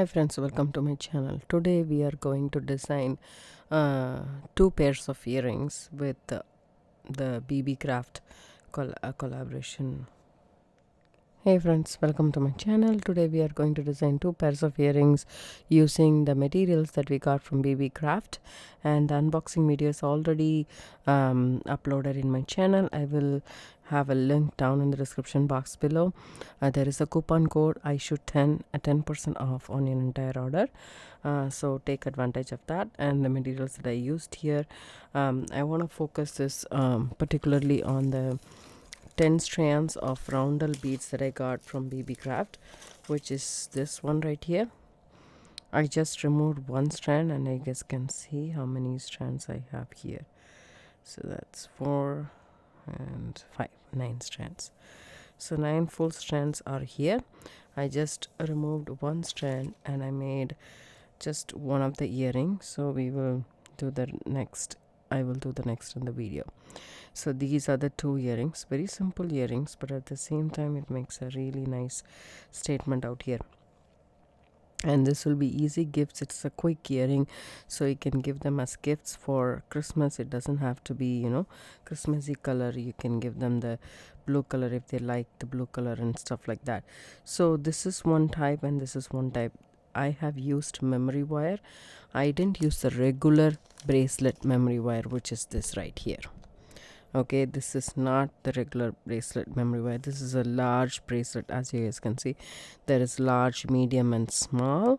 Hi friends, welcome to my channel. Today we are going to design two pairs of earrings with the BB Craft collaboration. Hey friends, welcome to my channel. Today we are going to design two pairs of earrings using the materials that we got from BB Craft, and the unboxing video is already uploaded in my channel. I will have a link down in the description box below. There is a coupon code IShoot10 at 10% off on your entire order. So take advantage of that. And the materials that I used here, I want to focus this particularly on the 10 strands of roundel beads that I got from BB Craft, which is this one right here. I just removed one strand and I guess can see how many strands I have here. So that's 4 and 5, 9 strands. So 9 full strands are here. I just removed one strand and I made just one of the earrings. So we will do the next. I will do the next in the video. So these are the two earrings, very simple earrings, but at the same time it makes a really nice statement out here. And this will be easy gifts. It's a quick earring, so you can give them as gifts for Christmas. It doesn't have to be, Christmassy color. You can give them the blue color if they like the blue color and stuff like that. So this is one type and this is one type. I have used memory wire. I didn't use the regular bracelet memory wire, which is this right here. Okay, this is not the regular bracelet memory wire. This is a large bracelet. As you guys can see, there is large, medium and small,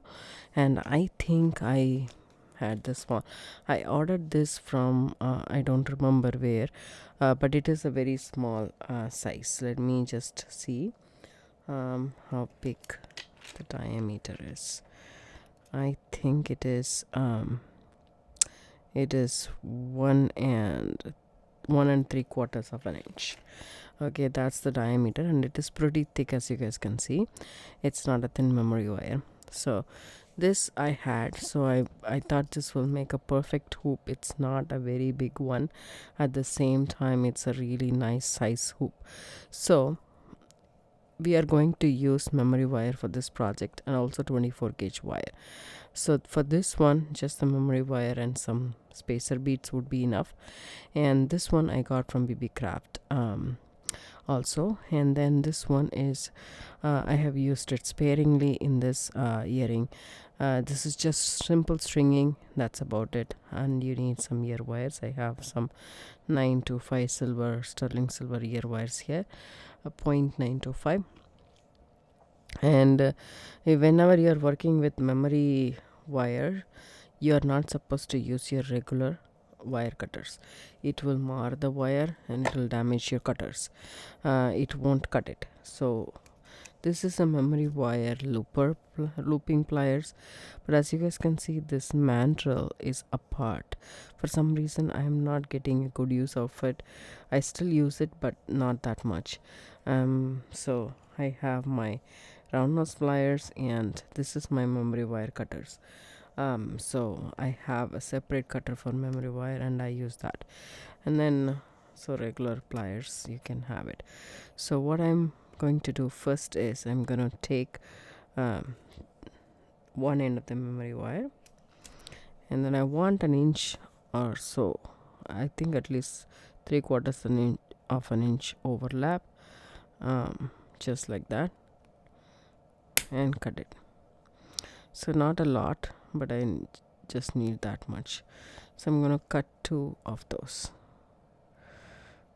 and I think I had this one. I ordered this from I don't remember where, but it is a very small size. Let me just see how big the diameter is. I think it is 1 3/4 of an inch. Okay, that's the diameter, and it is pretty thick, as you guys can see. It's not a thin memory wire. So this I had, so I thought this will make a perfect hoop. It's not a very big one. At the same time, it's a really nice size hoop. So we are going to use memory wire for this project, and also 24 gauge wire. So for this one, just the memory wire and some spacer beads would be enough. And this one I got from BB Craft also. And then this one is I have used it sparingly in this earring. This is just simple stringing, that's about it. And you need some ear wires. I have some 925 silver, sterling silver ear wires here, a 0.925. And whenever you are working with memory wire, you are not supposed to use your regular wire cutters. It will mar the wire and it will damage your cutters. It won't cut it. So this is a memory wire looping pliers, but as you guys can see, this mandrel is apart. For some reason I am not getting a good use of it. I still use it, but not that much. So I have my round nose pliers, and this is my memory wire cutters. So I have a separate cutter for memory wire and I use that. And then so regular pliers, you can have it. So what I'm going to do first is I'm going to take one end of the memory wire, and then I want an inch or so, I think at least 3/4 of an inch overlap, just like that, and cut it. So not a lot, but I just need that much. So I'm gonna cut 2 of those.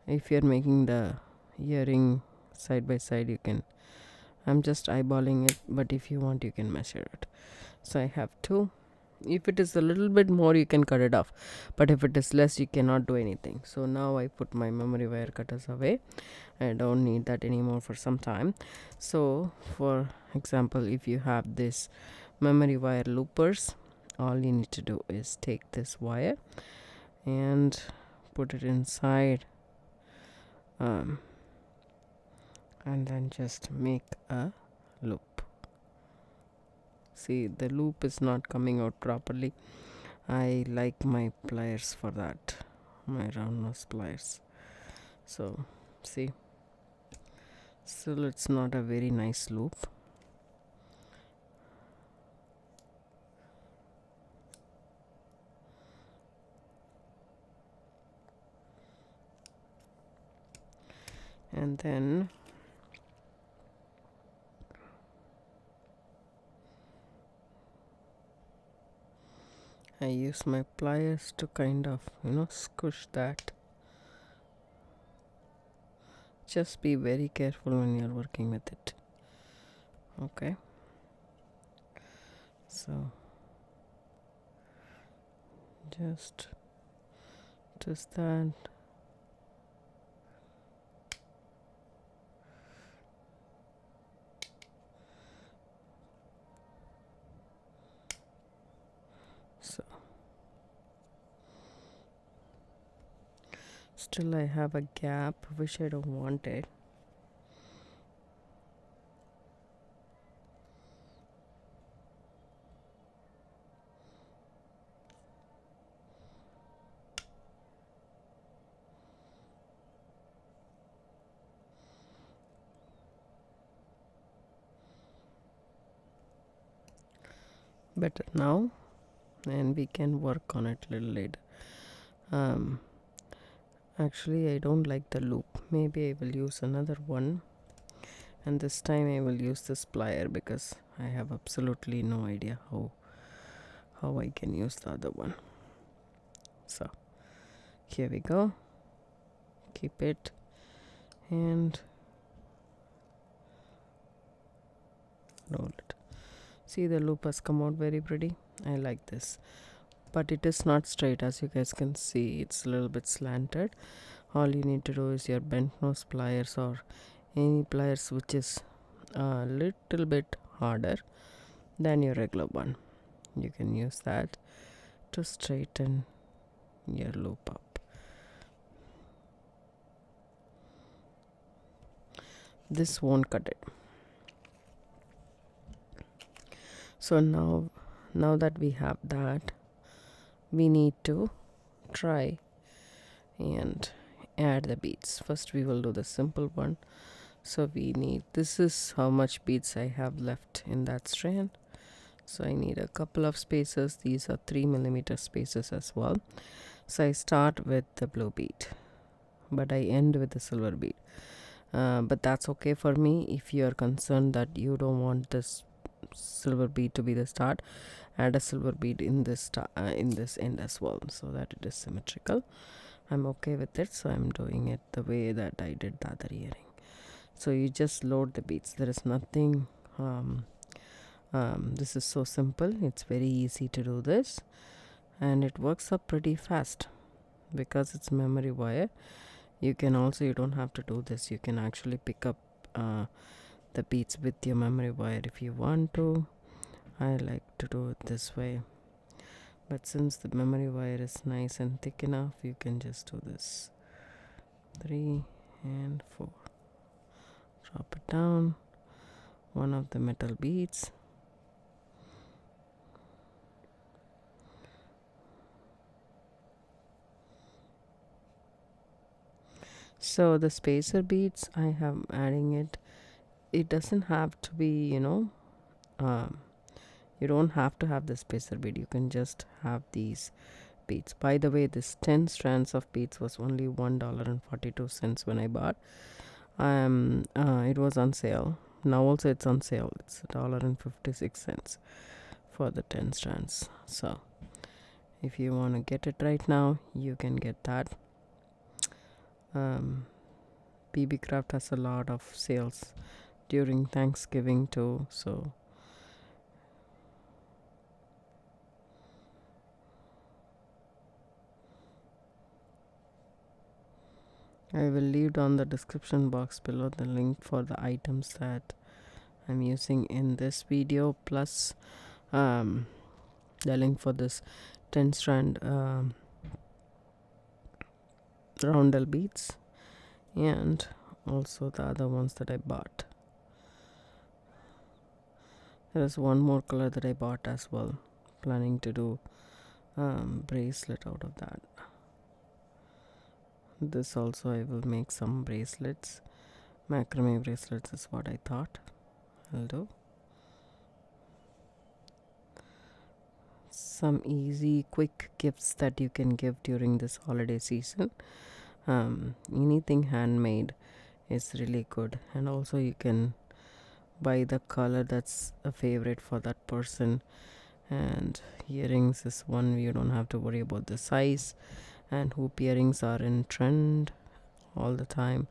If you're making the earring side by side, you can, I'm just eyeballing it, but if you want you can measure it. So I have 2. If it is a little bit more, you can cut it off, but if it is less, you cannot do anything. So now I put my memory wire cutters away. I don't need that anymore for some time. So for example, if you have this memory wire loopers, all you need to do is take this wire and put it inside, and then just make a loop. See, the loop is not coming out properly. I like my pliers for that, my round nose pliers. So see, still it's not a very nice loop. and then I use my pliers to kind of squish that. Just be very careful when you're working with it. Okay, so just twist that. So still I have a gap, which I don't want it. Better now, and we can work on it a little later. Actually I don't like the loop. Maybe I will use another one, and this time I will use this plier because I have absolutely no idea how I can use the other one. So here we go. Keep it and roll it. See, the loop has come out very pretty. I like this, but it is not straight. As you guys can see, it's a little bit slanted. All you need to do is your bent nose pliers or any pliers which is a little bit harder than your regular one. You can use that to straighten your loop up. This won't cut it. So now that we have that, we need to try and add the beads. First we will do the simple one. So we need, this is how much beads I have left in that strand. So I need a couple of spaces. These are 3mm spaces as well. So I start with the blue bead, but I end with the silver bead. But that's okay for me. If you are concerned that you don't want this silver bead to be the start, add a silver bead in this end as well, so that it is symmetrical. I'm okay with it, so I'm doing it the way that I did the other earring. So you just load the beads. There is nothing this is so simple. It's very easy to do this, and it works up pretty fast because it's memory wire. You don't have to do this. You can actually pick up the beads with your memory wire if you want to. I like to do it this way, but since the memory wire is nice and thick enough, you can just do this. 3 and 4. Drop it down, one of the metal beads. So the spacer beads, I am adding it. It doesn't have to be, you don't have to have the spacer bead. You can just have these beads. By the way, this 10 strands of beads was only $1.42 when I bought. It was on sale. Now also it's on sale. It's $1.56 for the 10 strands. So if you want to get it right now, you can get that. BB Craft has a lot of sales during Thanksgiving too, so I will leave down the description box below the link for the items that I'm using in this video, plus the link for this 10 strand roundel beads, and also the other ones that I bought. There is one more color that I bought as well. Planning to do bracelet out of that. This also I will make some bracelets. Macrame bracelets is what I thought I'll do. Some easy quick gifts that you can give during this holiday season. Anything handmade is really good. And also you can buy the color that's a favorite for that person. And earrings is one you don't have to worry about the size, and hoop earrings are in trend all the time,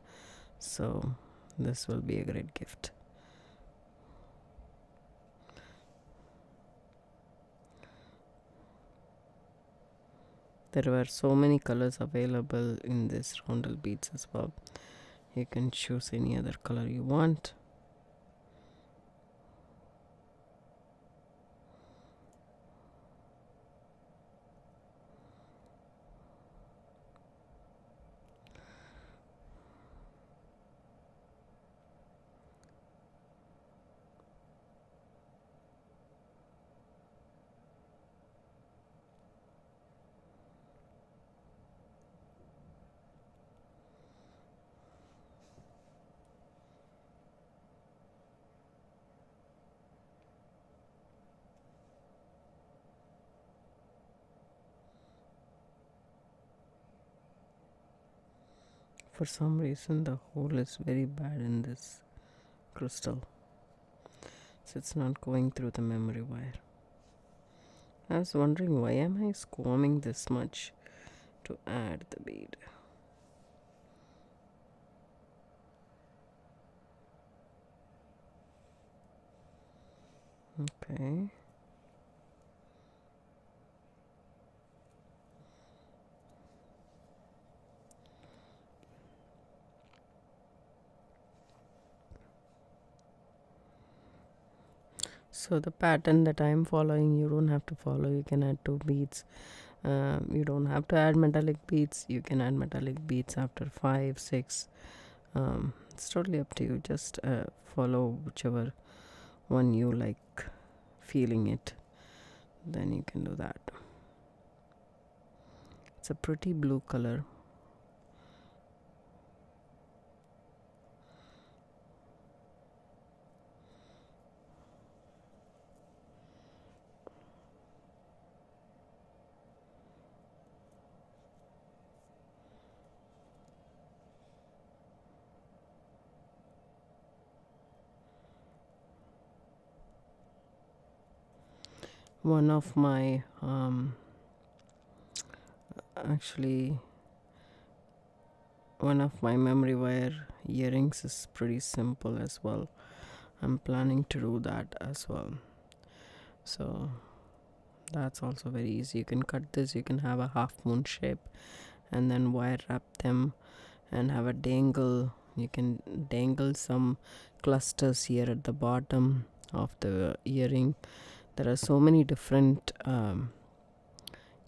so this will be a great gift. There were so many colors available in this roundel beads as well. You can choose any other color you want. For some reason the hole is very bad in this crystal, so it's not going through the memory wire. I was wondering, why am I squirming this much to add the bead? Okay. So the pattern that I'm following, you don't have to follow. You can add 2 beads. You don't have to add metallic beads. You can add metallic beads after 5, 6. It's totally up to you. Just follow whichever one you like feeling it. Then you can do that. It's a pretty blue color. One of my one of my memory wire earrings is pretty simple as well. I'm planning to do that as well, so that's also very easy. You can cut this, you can have a half moon shape and then wire wrap them and have a dangle. You can dangle some clusters here at the bottom of the earring. There are so many different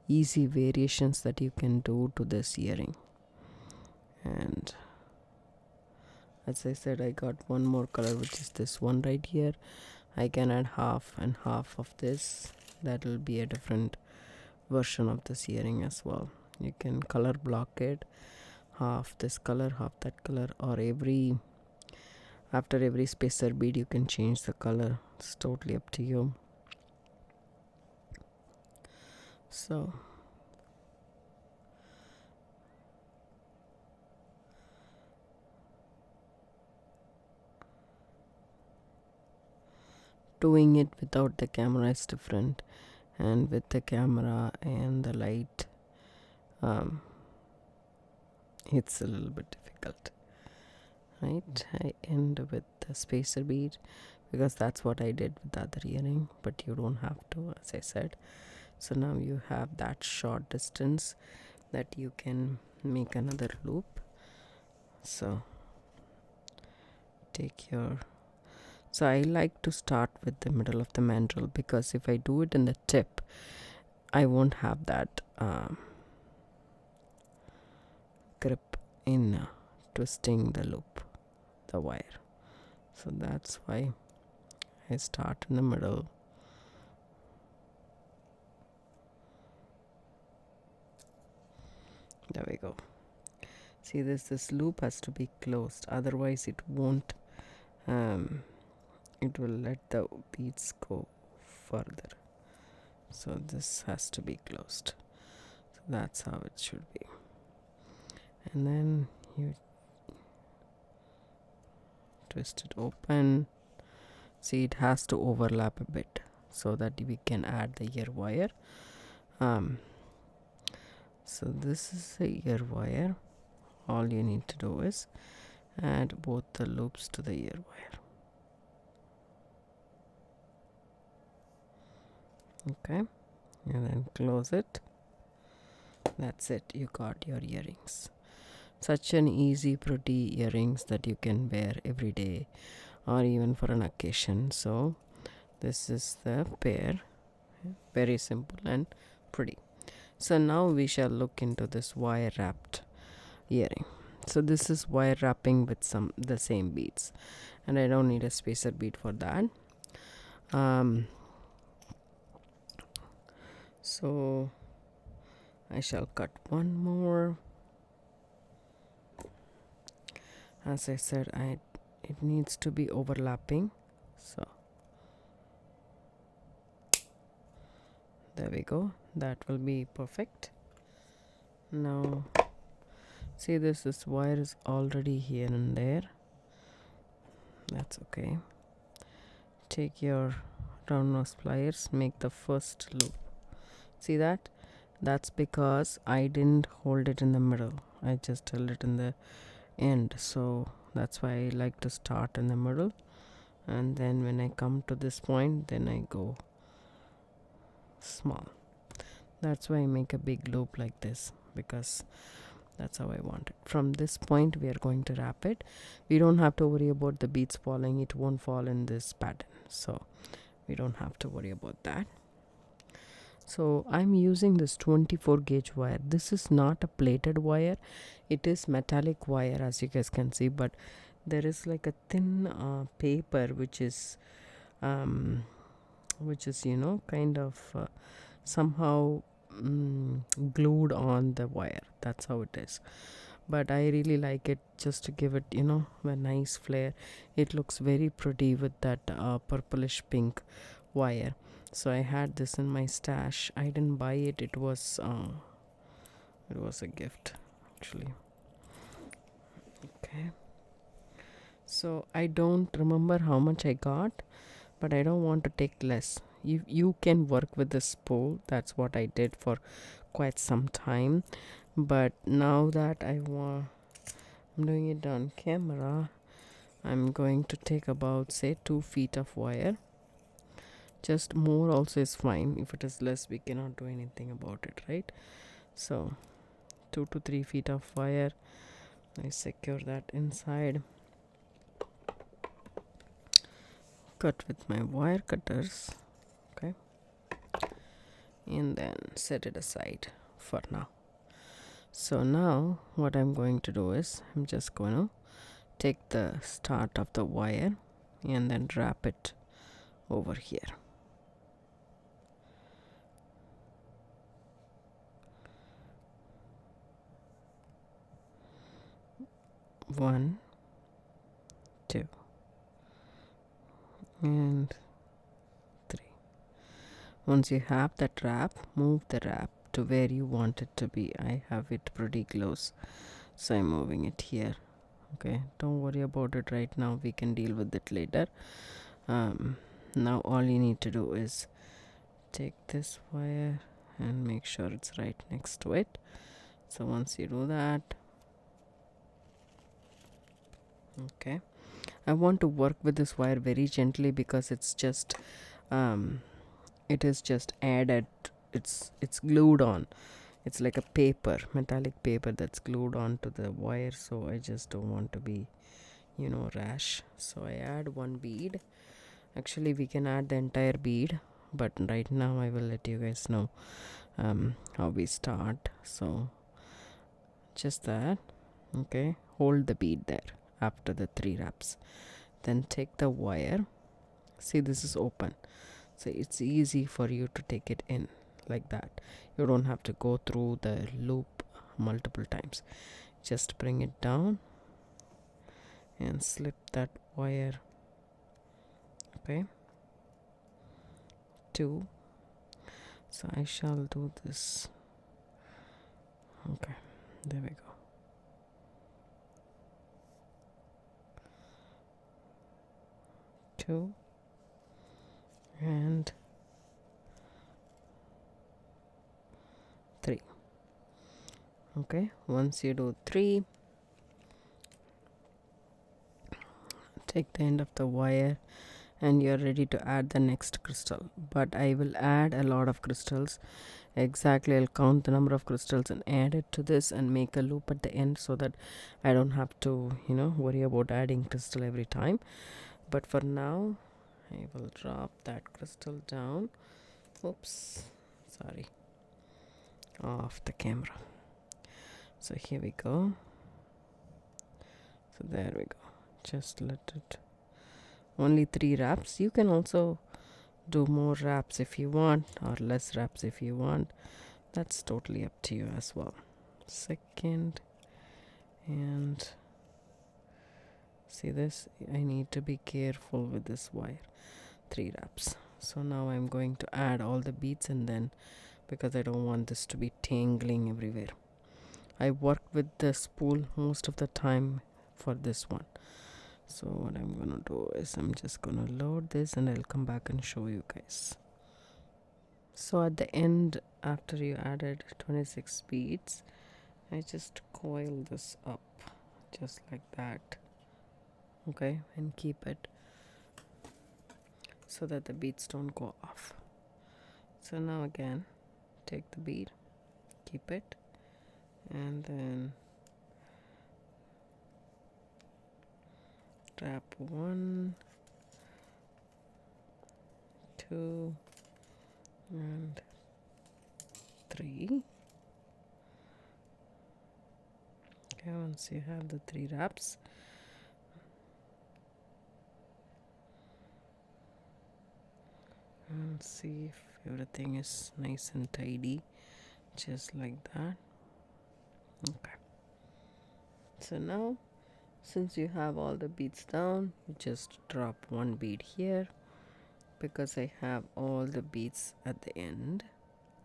easy variations that you can do to this earring. And as I said, I got one more color, which is this one right here. I can add half and half of this. That will be a different version of this earring as well. You can color block it, half this color, half that color, or after every spacer bead you can change the color. It's totally up to you. So doing it without the camera is different, and with the camera and the light it's a little bit difficult, right? I end with the spacer bead because that's what I did with the other earring, but you don't have to, as I said. So now you have that short distance that you can make another loop. So I like to start with the middle of the mandrel, because if I do it in the tip, I won't have that grip in twisting the loop, the wire. So that's why I start in the middle. There we go. See, this loop has to be closed, otherwise it won't it will let the beads go further. So this has to be closed. So that's how it should be. And then you twist it open. See, it has to overlap a bit so that we can add the ear wire. So this is the ear wire. All you need to do is add both the loops to the ear wire. Okay, and then close it. That's it, you got your earrings. Such an easy, pretty earrings that you can wear every day or even for an occasion. So this is the pair, very simple and pretty. So now we shall look into this wire wrapped earring. So this is wire wrapping with the same beads, and I don't need a spacer bead for that. So I shall cut one more. As I said, it needs to be overlapping, so there we go, that will be perfect. Now see, this wire is already here and there. That's okay. Take your round nose pliers, make the first loop. See that? That's because I didn't hold it in the middle, I just held it in the end. So that's why I like to start in the middle, and then when I come to this point, then I go small. That's why I make a big loop like this, because that's how I want it. From this point we are going to wrap it. We don't have to worry about the beads falling, it won't fall in this pattern, so we don't have to worry about that. So I'm using this 24 gauge wire. This is not a plated wire, it is metallic wire, as you guys can see, but there is like a thin paper which is you know, kind of somehow glued on the wire. That's how it is, but I really like it, just to give it, you know, a nice flare. It looks very pretty with that purplish pink wire. So I had this in my stash. I didn't buy it, it was a gift actually. Okay, so I don't remember how much I got, but I don't want to take less. You can work with the spool. That's what I did for quite some time, but now that I'm doing it on camera, I'm going to take about, say, 2 feet of wire. Just more also is fine. If it is less, we cannot do anything about it, right? So 2 to 3 feet of wire. I secure that inside. Cut with my wire cutters. Okay, and then set it aside for now. So now what I'm going to do is, I'm just going to take the start of the wire and then wrap it over here. One, two, and three. Once you have that wrap, move the wrap to where you want it to be. I have it pretty close, so I'm moving it here. Okay, don't worry about it right now, we can deal with it later. Now all you need to do is take this wire and make sure it's right next to it. So once you do that, okay, I want to work with this wire very gently, because it's just it is just added, it's glued on. It's like a paper, metallic paper that's glued onto the wire, so I just don't want to be, you know, rash. So I add one bead. Actually we can add the entire bead, but right now I will let you guys know how we start. So just that. Okay, hold the bead there after the 3 wraps, then take the wire. See, this is open, so it's easy for you to take it in like that. You don't have to go through the loop multiple times. Just bring it down and slip that wire. Okay, 2. So I shall do this. Okay, there we go. 2 and 3. Okay, once you do 3, take the end of the wire and you're ready to add the next crystal. But I will add a lot of crystals. Exactly, I'll count the number of crystals and add it to this and make a loop at the end so that I don't have to, worry about adding crystal every time. But for now, I will drop that crystal down. Oops, sorry, off the camera. So here we go. So there we go. Just let it, only 3 wraps. You can also do more wraps if you want, or less wraps if you want. That's totally up to you as well. Second, and see this, I need to be careful with this wire. 3 wraps. So now I'm going to add all the beads, and then, because I don't want this to be tangling everywhere, I work with the spool most of the time for this one. So what I'm gonna do is I'm just gonna load this and I'll come back and show you guys. So at the end, after you added 26 beads, I just coil this up just like that, okay, and keep it so that the beads don't go off. So now again, take the bead, keep it, and then wrap 1, 2, and 3. Okay, once you have the 3 wraps, and see if everything is nice and tidy, just like that. Okay, so now since you have all the beads down, you just drop 1 bead here, because I have all the beads at the end,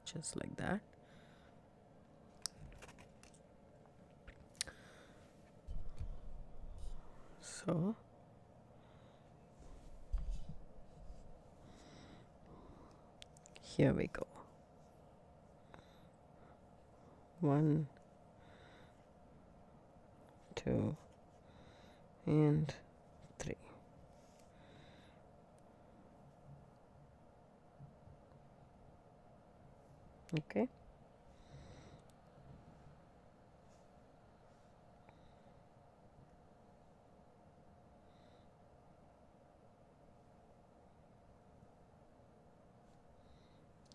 just like that. So here we go. 1, 2, and 3. Okay.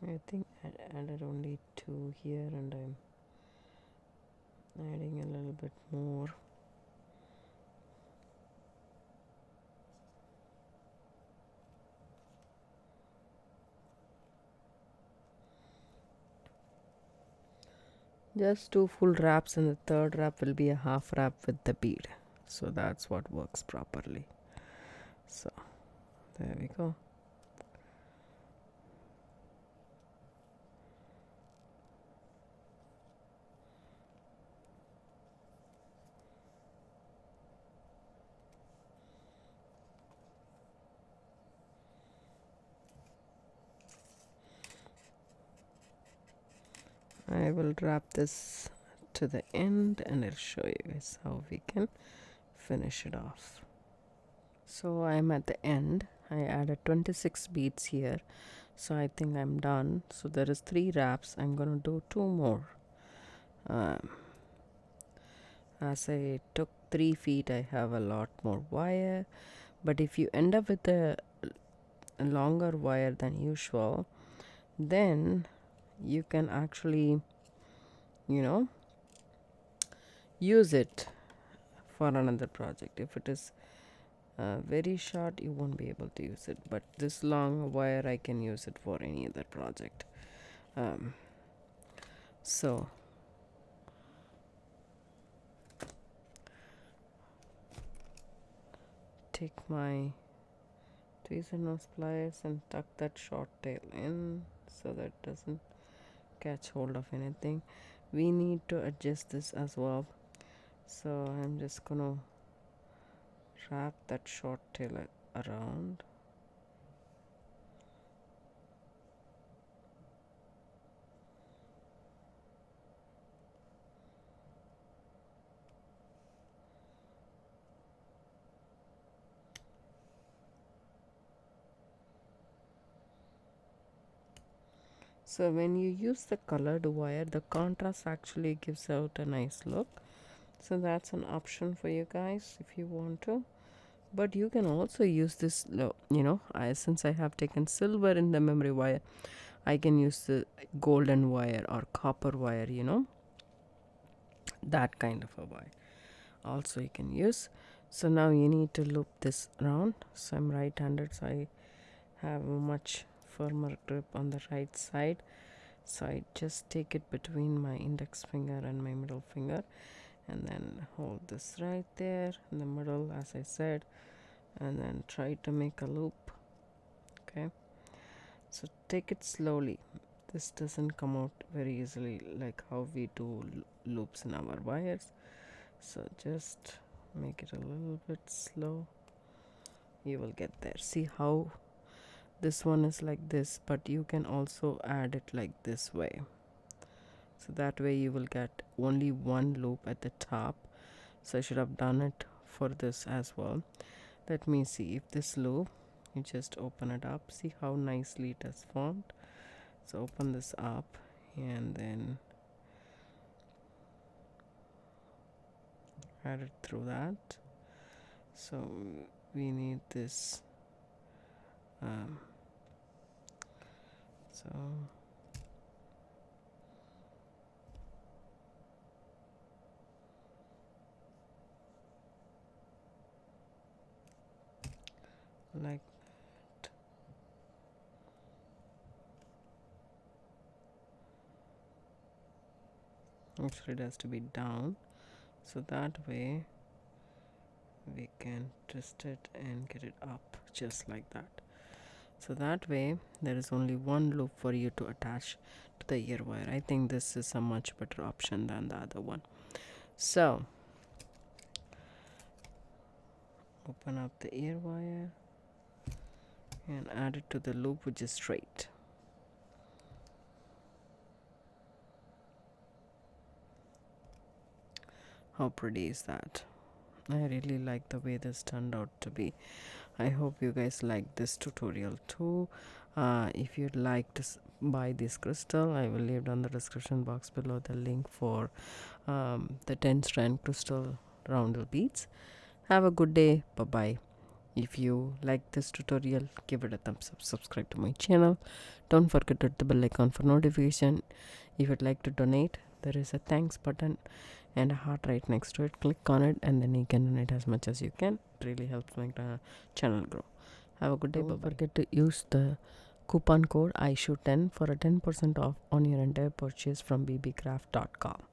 I think I added only 2 here, and I'm adding a little bit more. Just 2 full wraps, and the third wrap will be a half wrap with the bead. So that's what works properly. So there we go. I will wrap this to the end and I'll show you guys how we can finish it off. So I'm at the end. I added 26 beads here, so I think I'm done. So there is 3 wraps. I'm gonna do 2 more. As I took 3 feet, I have a lot more wire, but if you end up with a longer wire than usual, then you can actually, use it for another project. If it is very short, you won't be able to use it, but this long wire, I can use it for any other project. So take my tweezer nose pliers and tuck that short tail in so that it doesn't catch hold of anything. We need to adjust this as well, so I'm just gonna wrap that short tail around So when you use the colored wire, the contrast actually gives out a nice look. So that's an option for you guys if you want to. But you can also use this, since I have taken silver in the memory wire, I can use the golden wire or copper wire, that kind of a wire also you can use. So now you need to loop this around. So I'm right-handed, so I have a much firmer grip on the right side. So I just take it between my index finger and my middle finger, and then hold this right there in the middle, as I said, and then try to make a loop. Okay, so take it slowly. This doesn't come out very easily like how we do loops in our wires. So just make it a little bit slow. You will get there. See how this one is like this, but you can also add it like this way. So that way you will get only one loop at the top. So I should have done it for this as well. Let me see if this loop, you just open it up. See how nicely it has formed. So open this up and then add it through that. So we need this so like that. Actually it has to be down, so that way we can twist it and get it up just like that. So that way there is only one loop for you to attach to the ear wire. I think this is a much better option than the other one. So open up the ear wire and add it to the loop which is straight. How pretty is that? I really like the way this turned out to be. I hope you guys like this tutorial too. If you'd like to buy this crystal, I will leave down the description box below the link for the 10 strand crystal roundel beads. Have a good day. Bye bye. If you like this tutorial, give it a thumbs up, subscribe to my channel. Don't forget to hit the bell icon for notification. If you'd like to donate, there is a thanks button and a heart right next to it. Click on it and then you can donate as much as you can. It really helps my channel grow. Have a good day. Don't forget to use the coupon code ISHOE10 for a 10% off on your entire purchase from bbcraft.com.